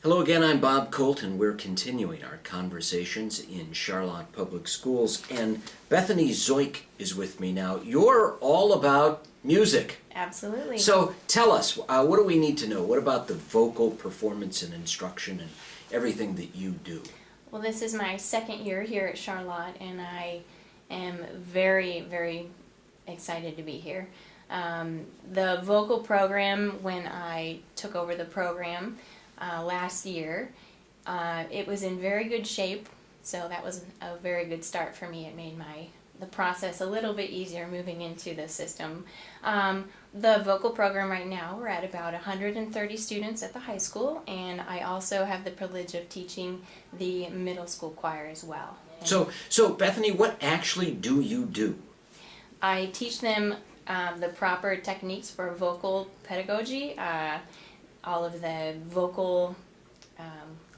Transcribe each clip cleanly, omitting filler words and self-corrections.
Hello again, I'm Bob Colt, and we're continuing our conversations in Charlotte Public Schools. And Bethany Zeuch is with me now. You're all about music. Absolutely. So tell us, what do we need to know? What about the vocal performance and instruction and everything that you do? Well, this is my second year here at Charlotte, and I am very, very excited to be here. The vocal program, when I took over the program last year, it was in very good shape, so that was a very good start for me. It made the process a little bit easier moving into the system. The vocal program right now, we're at about 130 students at the high school, and I also have the privilege of teaching the middle school choir as well. So Bethany, what actually do you do? I teach them the proper techniques for vocal pedagogy, all of the vocal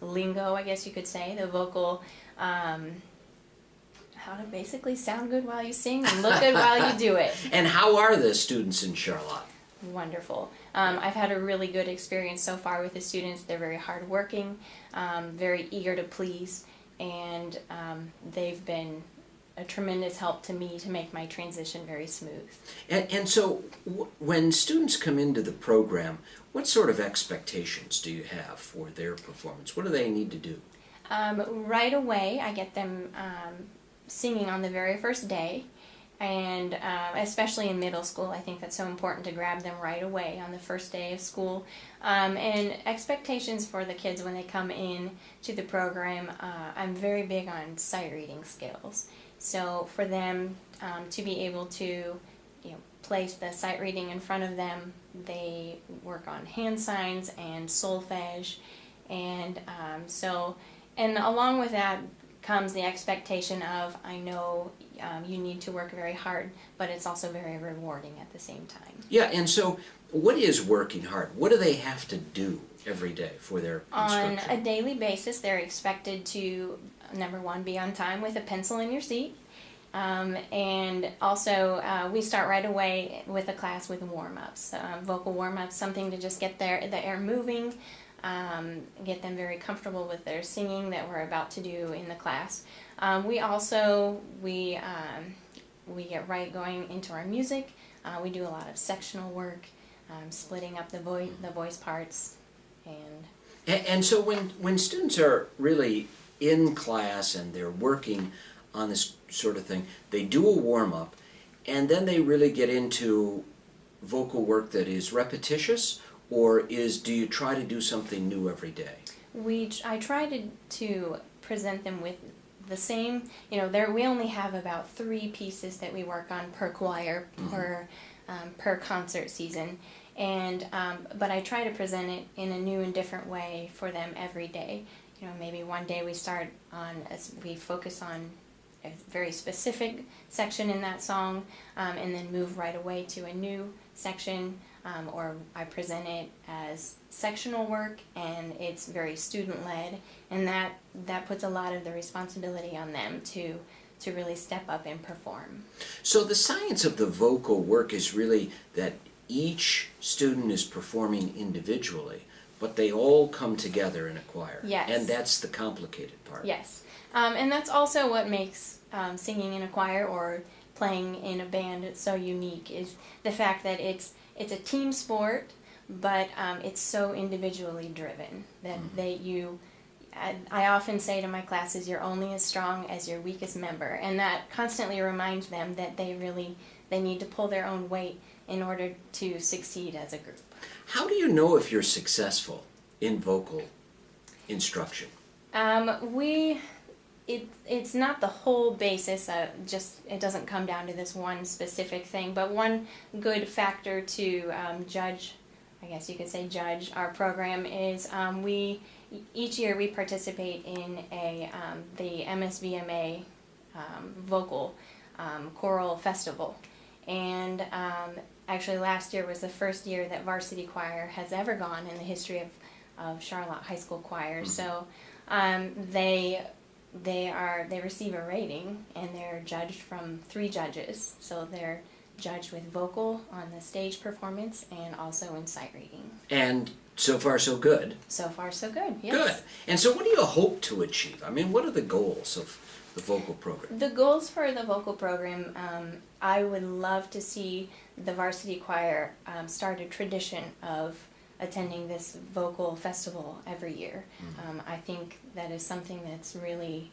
lingo, I guess you could say, the vocal how to basically sound good while you sing and look good while you do it. And how are the students in Charlotte? Wonderful. I've had a really good experience so far with the students. They're very hardworking, very eager to please, and they've been a tremendous help to me to make my transition very smooth. And so when students come into the program, what sort of expectations do you have for their performance? What do they need to do? Right away, I get them singing on the very first day, and especially in middle school, I think that's so important to grab them right away on the first day of school. And expectations for the kids when they come in to the program, I'm very big on sight reading skills. So for them to be able to place the sight reading in front of them, they work on hand signs and solfege, and and along with that comes the expectation of, I know you need to work very hard, but it's also very rewarding at the same time. Yeah, and so what is working hard? What do they have to do every day for their instruction? On a daily basis, they're expected to, number one, be on time with a pencil in your seat. And also, we start right away with a class with warm-ups, vocal warm-ups, something to just get the air moving, get them very comfortable with their singing that we're about to do in the class. We get right going into our music. We do a lot of sectional work, splitting up the voice parts, And so when students are really in class and they're working on this sort of thing, they do a warm-up, and then they really get into vocal work that is repetitious, or do you try to do something new every day? I try to present them with the same, we only have about 3 pieces that we work on per choir, per concert season, and but I try to present it in a new and different way for them every day. Maybe one day we focus on a very specific section in that song, and then move right away to a new section, or I present it as sectional work, and it's very student-led, and that puts a lot of the responsibility on them to really step up and perform. So the science of the vocal work is really that each student is performing individually, but they all come together in a choir. Yes. And that's the complicated part. Yes. And that's also what makes singing in a choir or playing in a band so unique, is the fact that it's a team sport, but it's so individually driven that I often say to my classes, you're only as strong as your weakest member, and that constantly reminds them that they need to pull their own weight in order to succeed as a group. How do you know if you're successful in vocal instruction? It's not the whole basis, it doesn't come down to this one specific thing, but one good factor to judge, I guess you could say judge our program, is each year we participate in the MSVMA vocal choral festival, and actually last year was the first year that varsity choir has ever gone in the history of Charlotte High School choir. So they receive a rating, and they're judged from 3 judges. So they're judged with vocal on the stage performance and also in sight reading. And So far, so good. So far, so good. Yes. Good. And so what do you hope to achieve? I mean, what are the goals of the vocal program? The goals for the vocal program, I would love to see the varsity choir start a tradition of attending this vocal festival every year. I think that is something that's really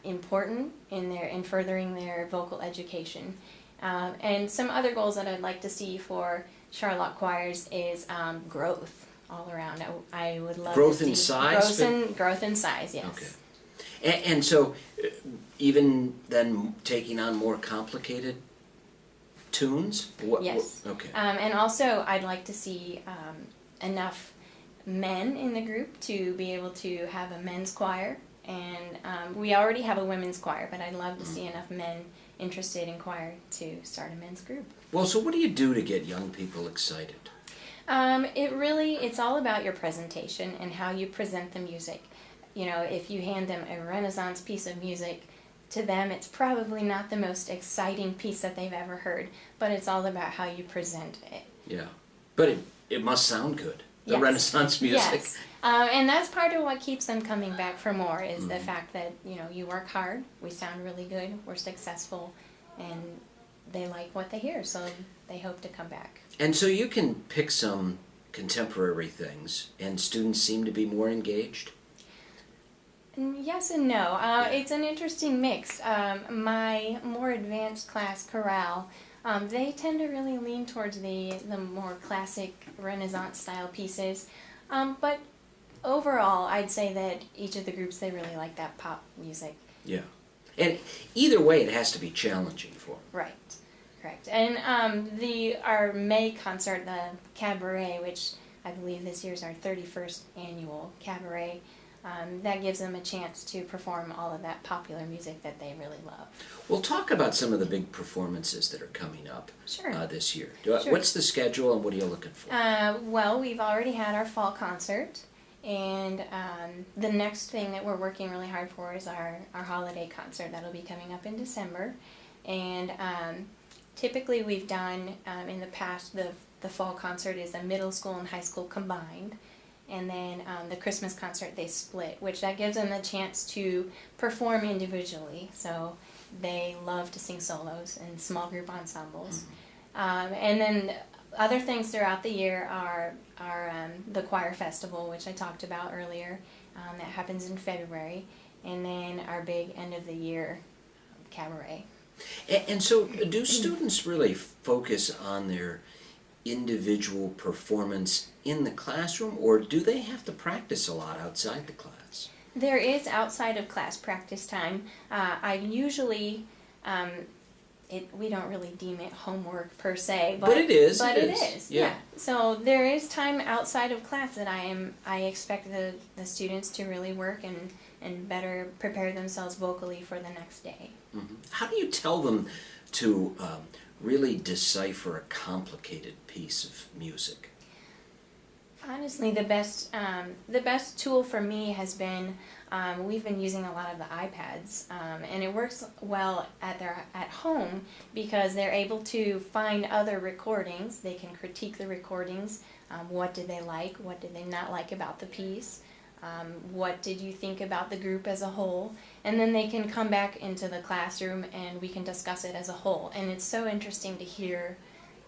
important in furthering their vocal education. And some other goals that I'd like to see for Charlotte choirs is growth all around. I would love Growth to see in size? Growth in size, yes. Okay. And so, even then, taking on more complicated tunes? Yes. Okay. And also, I'd like to see enough men in the group to be able to have a men's choir. And we already have a women's choir, but I'd love to see enough men interested in choir to start a men's group. Well, so what do you do to get young people excited? It's all about your presentation and how you present the music. You know, if you hand them a Renaissance piece of music, to them it's probably not the most exciting piece that they've ever heard, but it's all about how you present it. Yeah. But it must sound good, the Yes. Renaissance music. Yes. And that's part of what keeps them coming back for more is the fact that, you know, you work hard, we sound really good, we're successful, and they like what they hear, so they hope to come back. And so you can pick some contemporary things, and students seem to be more engaged? Yes and no. It's an interesting mix. My more advanced class, chorale, they tend to really lean towards the more classic Renaissance style pieces. But overall, I'd say that each of the groups, they really like that pop music. Yeah. And either way, it has to be challenging for them. Right. Correct. And our May concert, the cabaret, which I believe this year's our 31st annual cabaret, that gives them a chance to perform all of that popular music that they really love. We'll talk about some of the big performances that are coming up Sure. this year. Sure. What's the schedule and what are you looking for? Well, we've already had our fall concert, and the next thing that we're working really hard for is our holiday concert. That'll be coming up in December. And typically we've done, in the past, the fall concert is a middle school and high school combined. And then the Christmas concert they split, which that gives them a chance to perform individually. So they love to sing solos and small group ensembles. And then other things throughout the year are the choir festival, which I talked about earlier. That happens in February. And then our big end of the year cabaret. And so do students really focus on their individual performance in the classroom, or do they have to practice a lot outside the class? There is outside of class practice time. I usually, we don't really deem it homework per se, But it is. But it is, yeah. yeah. So there is time outside of class that I expect the students to really work and better prepare themselves vocally for the next day. How do you tell them to really decipher a complicated piece of music? Honestly, the best tool for me has been we've been using a lot of the iPads, and it works well at home because they're able to find other recordings. They can critique the recordings. What did they like? What did they not like about the piece? What did you think about the group as a whole? And then they can come back into the classroom and we can discuss it as a whole. And it's so interesting to hear,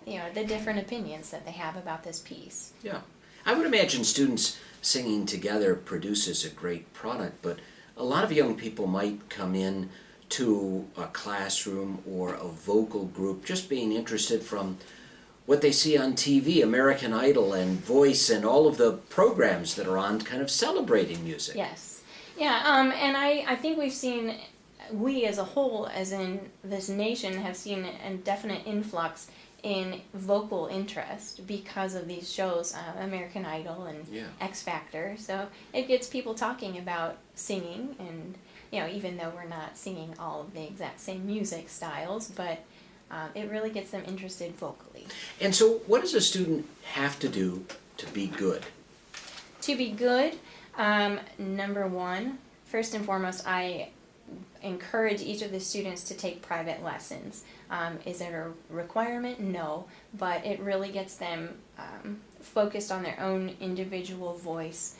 the different opinions that they have about this piece. Yeah. I would imagine students singing together produces a great product, but a lot of young people might come in to a classroom or a vocal group just being interested from what they see on TV, American Idol and Voice and all of the programs that are on kind of celebrating music. Yes. Yeah, and I think we as a whole, as in this nation, have seen a definite influx in vocal interest because of these shows, American Idol and X Factor. So it gets people talking about singing, and even though we're not singing all of the exact same music styles, but it really gets them interested vocally. And so what does a student have to do to be good? To be good, number one, first and foremost, I encourage each of the students to take private lessons. Is it a requirement? No, but it really gets them focused on their own individual voice,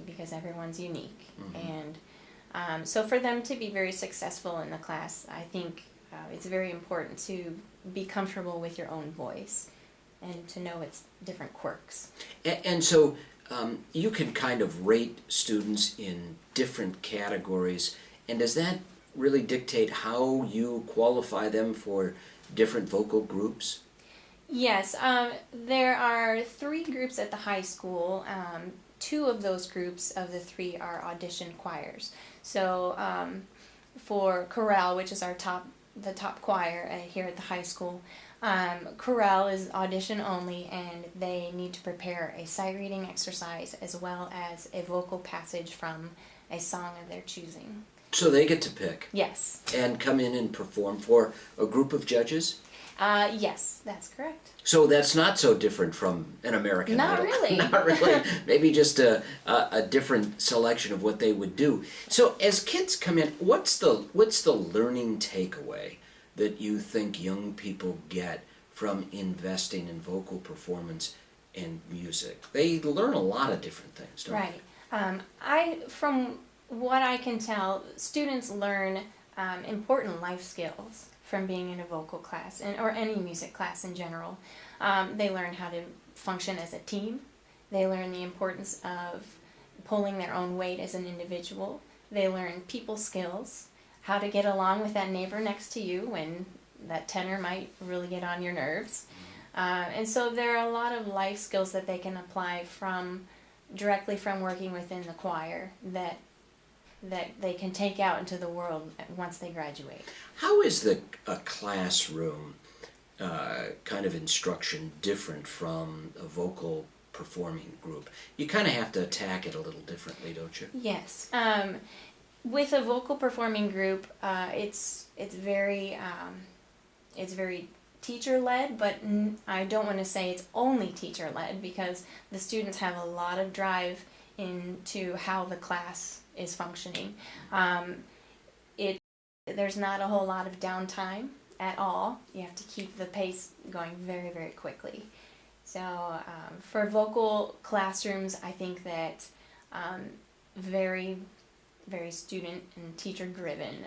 because everyone's unique. And so for them to be very successful in the class, I think it's very important to be comfortable with your own voice and to know its different quirks. And so you can kind of rate students in different categories, and does that really dictate how you qualify them for different vocal groups? Yes, there are 3 groups at the high school. 2 of those groups of the 3 are audition choirs. So for chorale, which is the top choir here at the high school, chorale is audition only, and they need to prepare a sight reading exercise as well as a vocal passage from a song of their choosing. So they get to pick? Yes. And come in and perform for a group of judges? Yes, that's correct. So that's not so different from an American Idol. Not really. Not really. Maybe just a different selection of what they would do. So as kids come in, what's the learning takeaway that you think young people get from investing in vocal performance and music? They learn a lot of different things, don't Right. From what I can tell, students learn important life skills from being in a vocal class or any music class in general. They learn how to function as a team. They learn the importance of pulling their own weight as an individual. They learn people skills, how to get along with that neighbor next to you when that tenor might really get on your nerves. And so there are a lot of life skills that they can apply directly from working within the choir that they can take out into the world once they graduate. How is a classroom kind of instruction different from a vocal performing group? You kind of have to attack it a little differently, don't you? Yes. With a vocal performing group, it's very teacher-led, but I don't want to say it's only teacher-led, because the students have a lot of drive into how the class is functioning. There's not a whole lot of downtime at all. You have to keep the pace going very, very quickly. So for vocal classrooms, I think that very, very student and teacher driven.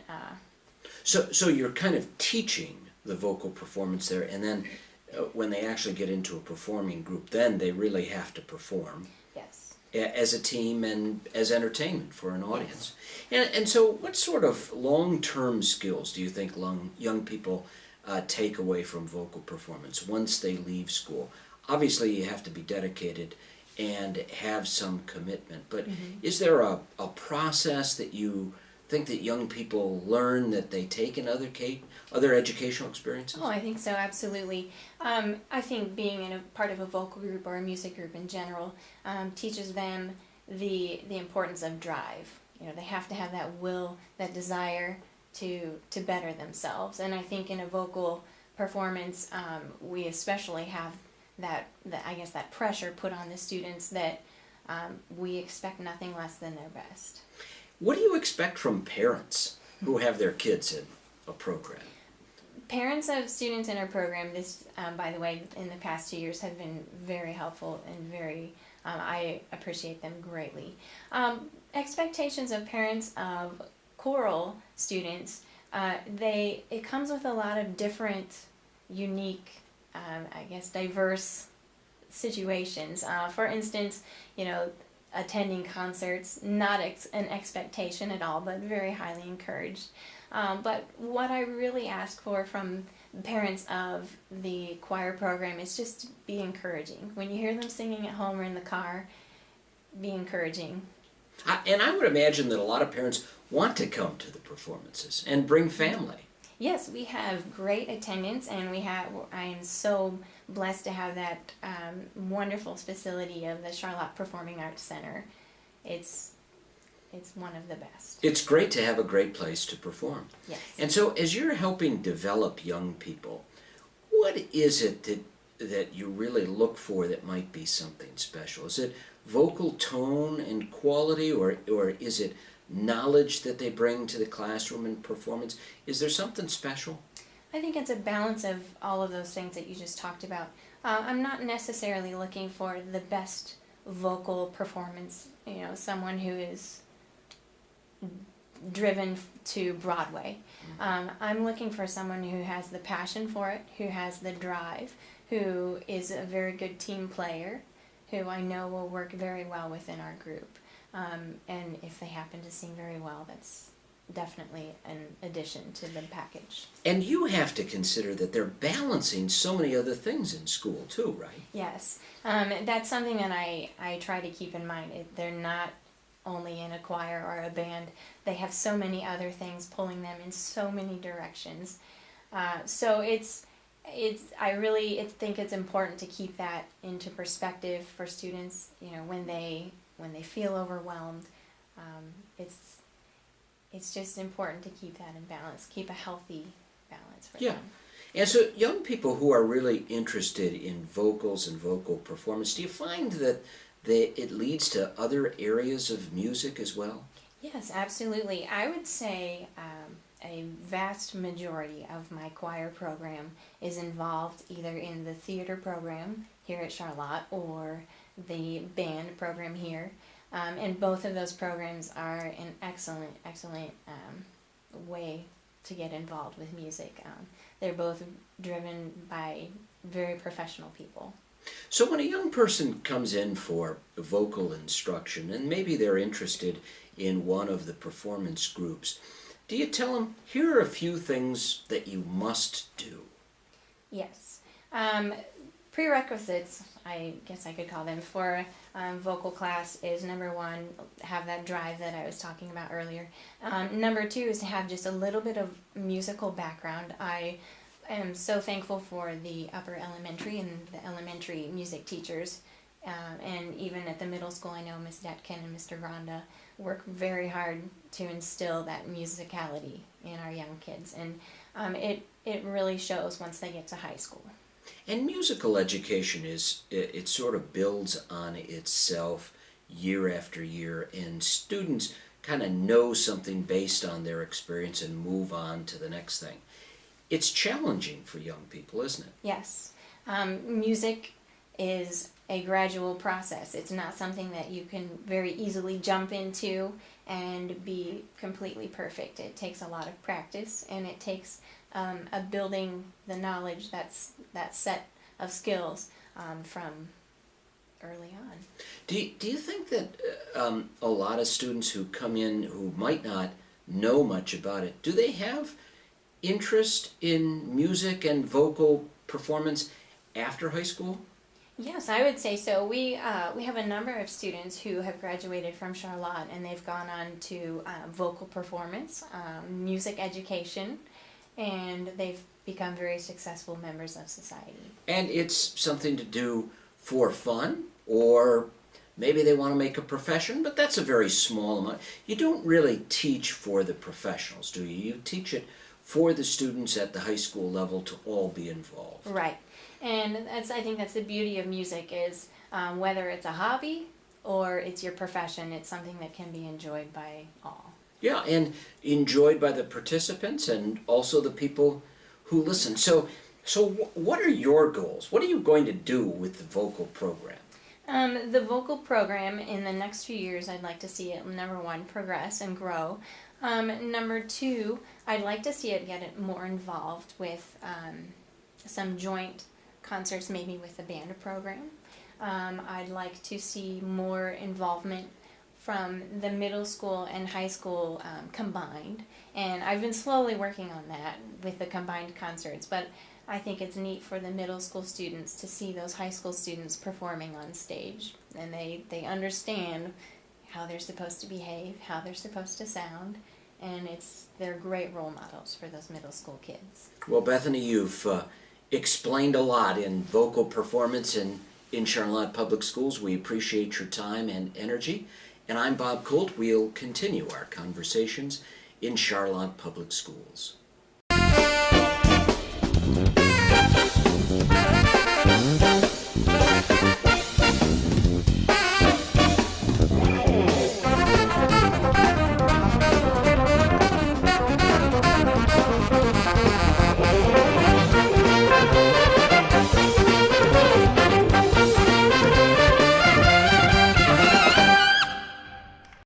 So you're kind of teaching the vocal performance there, and then when they actually get into a performing group, then they really have to perform. Yes. As a team and as entertainment for an audience. And so what sort of long-term skills do you think young people take away from vocal performance once they leave school? Obviously you have to be dedicated and have some commitment, but is there a process that you think that young people learn that they take in other educational experiences? Oh, I think so, absolutely. I think being in a part of a vocal group or a music group in general teaches them the importance of drive. You know, they have to have that will, that desire to better themselves. And I think in a vocal performance, we especially have that pressure put on the students that we expect nothing less than their best. What do you expect from parents who have their kids in a program? Parents of students in our program, this, by the way, in the past 2 years have been very helpful and I appreciate them greatly. Expectations of parents of choral students, it comes with a lot of different, unique, diverse situations. For instance, attending concerts, not an expectation at all, but very highly encouraged. But what I really ask for from parents of the choir program is just to be encouraging. When you hear them singing at home or in the car, be encouraging. And I would imagine that a lot of parents want to come to the performances and bring family. Yes, we have great attendance, and I am so blessed to have that wonderful facility of the Charlotte Performing Arts Center. It's one of the best. It's great to have a great place to perform. Yes. And so as you're helping develop young people, what is it that you really look for that might be something special? Is it vocal tone and quality, or is it knowledge that they bring to the classroom and performance? Is there something special? I think it's a balance of all of those things that you just talked about. I'm not necessarily looking for the best vocal performance, someone who is driven to Broadway. I'm looking for someone who has the passion for it, who has the drive, who is a very good team player, who I know will work very well within our group. And if they happen to sing very well, that's definitely an addition to the package. And you have to consider that they're balancing so many other things in school too, right? Yes. That's something that I try to keep in mind. They're not only in a choir or a band. They have so many other things pulling them in so many directions. So I really think it's important to keep that into perspective for students. When they feel overwhelmed, it's just important to keep that in balance, keep a healthy balance for them. And so young people who are really interested in vocals and vocal performance, do you find that it leads to other areas of music as well? Yes, absolutely. I would say a vast majority of my choir program is involved either in the theater program here at Charlotte or the band program here. And both of those programs are an excellent way to get involved with music. They're both driven by very professional people. So when a young person comes in for vocal instruction and maybe they're interested in one of the performance groups, do you tell them, here are a few things that you must do? Yes. Prerequisites, I guess I could call them, for vocal class is number one, have that drive that I was talking about earlier. Number two is to have just a little bit of musical background. I am so thankful for the upper elementary and the elementary music teachers. And even at the middle school, I know Miss Detkin and Mr. Granda work very hard to instill that musicality in our young kids. And it really shows once they get to high school. And musical education it sort of builds on itself year after year, and students kind of know something based on their experience and move on to the next thing. It's challenging for young people, isn't it? Yes. Music is a gradual process. It's not something that you can very easily jump into and be completely perfect. It takes a lot of practice, and it takes a building the knowledge that set of skills from early on. Do you think that a lot of students who come in who might not know much about it, do they have interest in music and vocal performance after high school? Yes, I would say so. We have a number of students who have graduated from Charlotte, and they've gone on to vocal performance, music education, and they've become very successful members of society. And it's something to do for fun, or maybe they want to make a profession, but that's a very small amount. You don't really teach for the professionals, do you? You teach it for the students at the high school level to all be involved. Right. And I think that's the beauty of music is whether it's a hobby or it's your profession, it's something that can be enjoyed by all. Yeah, and enjoyed by the participants and also the people who listen. So what are your goals? What are you going to do with the vocal program? The vocal program, in the next few years, I'd like to see it, number one, progress and grow. Number two, I'd like to see it get more involved with some joint concerts, maybe with the band program. I'd like to see more involvement from the middle school and high school combined, and I've been slowly working on that with the combined concerts, but I think it's neat for the middle school students to see those high school students performing on stage, and they understand how they're supposed to behave, how they're supposed to sound, and they're great role models for those middle school kids. Well, Bethany, you've explained a lot in vocal performance in Charlotte Public Schools. We appreciate your time and energy. And I'm Bob Colt. We'll continue our conversations in Charlotte Public Schools.